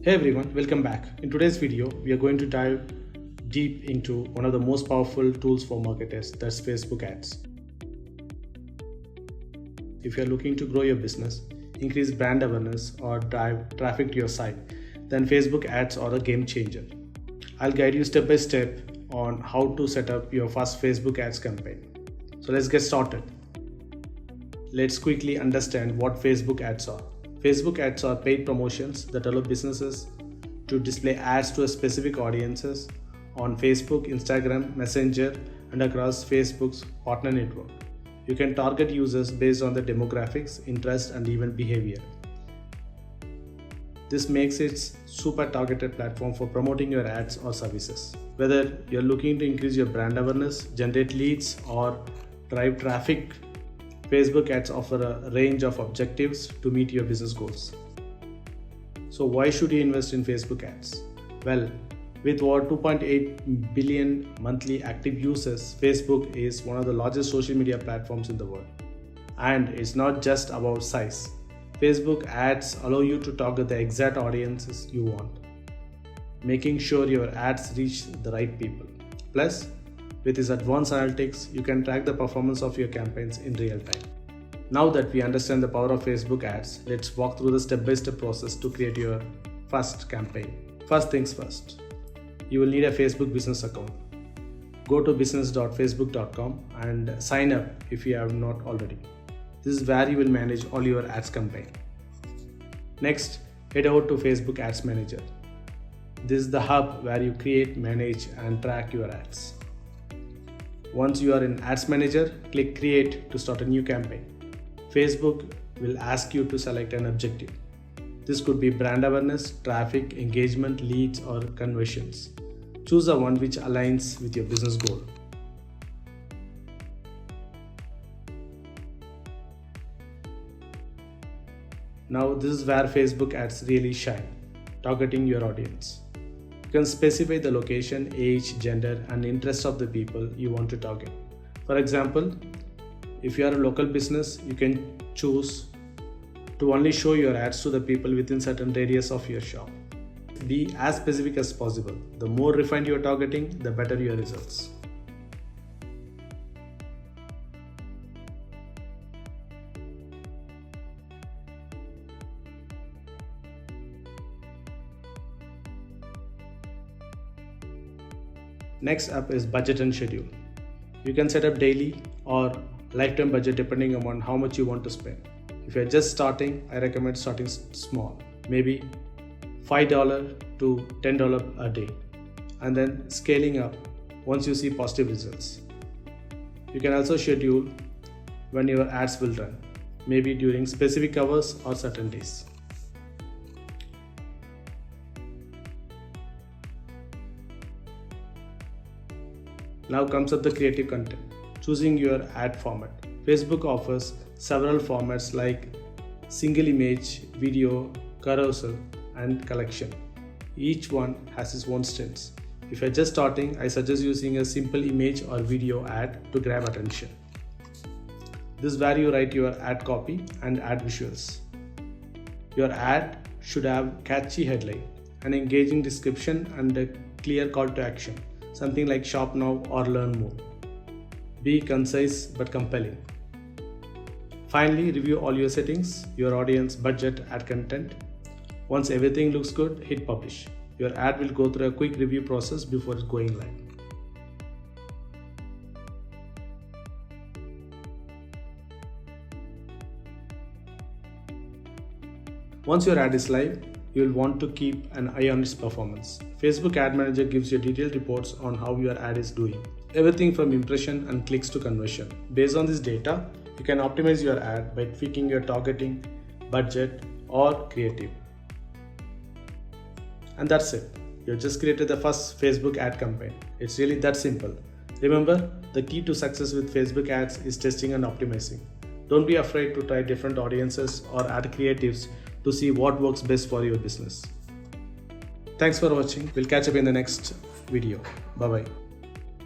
Hey everyone, welcome back. In today's video, we are going to dive deep into one of the most powerful tools for marketers, that's Facebook ads. If you are looking to grow your business, increase brand awareness, or drive traffic to your site, then Facebook ads are a game changer. I'll guide you step by step on how to set up your first Facebook ads campaign. So let's get started. Let's quickly understand what Facebook ads are. Facebook ads are paid promotions that allow businesses to display ads to a specific audiences on Facebook, Instagram, Messenger, and across Facebook's partner network. You can target users based on their demographics, interest, and even behavior. This makes it super targeted platform for promoting your ads or services. Whether you're looking to increase your brand awareness, generate leads, or drive traffic, Facebook ads offer a range of objectives to meet your business goals. So why should you invest in Facebook ads? Well, with over 2.8 billion monthly active users, Facebook is one of the largest social media platforms in the world. And it's not just about size. Facebook ads allow you to target the exact audiences you want, making sure your ads reach the right people. Plus, with this advanced analytics, you can track the performance of your campaigns in real time. Now that we understand the power of Facebook ads, let's walk through the step-by-step process to create your first campaign. First things first, you will need a Facebook business account. Go to business.facebook.com and sign up if you have not already. This is where you will manage all your ads campaign. Next, head over to Facebook Ads Manager. This is the hub where you create, manage, and track your ads. Once you are in Ads Manager, click Create to start a new campaign. Facebook will ask you to select an objective. This could be brand awareness, traffic, engagement, leads, or conversions. Choose the one which aligns with your business goal. Now this is where Facebook ads really shine, targeting your audience. You can specify the location, age, gender, and interest of the people you want to target. For example, if you are a local business, you can choose to only show your ads to the people within certain radius of your shop. Be as specific as possible. The more refined you are targeting, the better your results. Next up is budget and schedule. You can set up daily or lifetime budget depending on how much you want to spend. If you're just starting, I recommend starting small, maybe $5 to $10 a day, and then scaling up once you see positive results. You can also schedule when your ads will run, maybe during specific hours or certain days. Now comes up the creative content. Choosing your ad format. Facebook offers several formats like single image, video, carousel, and collection. Each one has its own strengths. If you're just starting, I suggest using a simple image or video ad to grab attention. This is where you write your ad copy and ad visuals. Your ad should have catchy headline, an engaging description, and a clear call to action. Something like shop now or learn more. Be concise but compelling. Finally, review all your settings, your audience, budget, ad content. Once everything looks good, hit publish. Your ad will go through a quick review process before it's going live. Once your ad is live, you will want to keep an eye on its performance. Facebook Ad Manager gives you detailed reports on how your ad is doing. Everything from impression and clicks to conversion. Based on this data, you can optimize your ad by tweaking your targeting, budget, or creative. And that's it. You've just created the first Facebook ad campaign. It's really that simple. Remember, the key to success with Facebook ads is testing and optimizing. Don't be afraid to try different audiences or ad creatives to see what works best for your business. Thanks for watching. We'll catch up in the next video. Bye bye.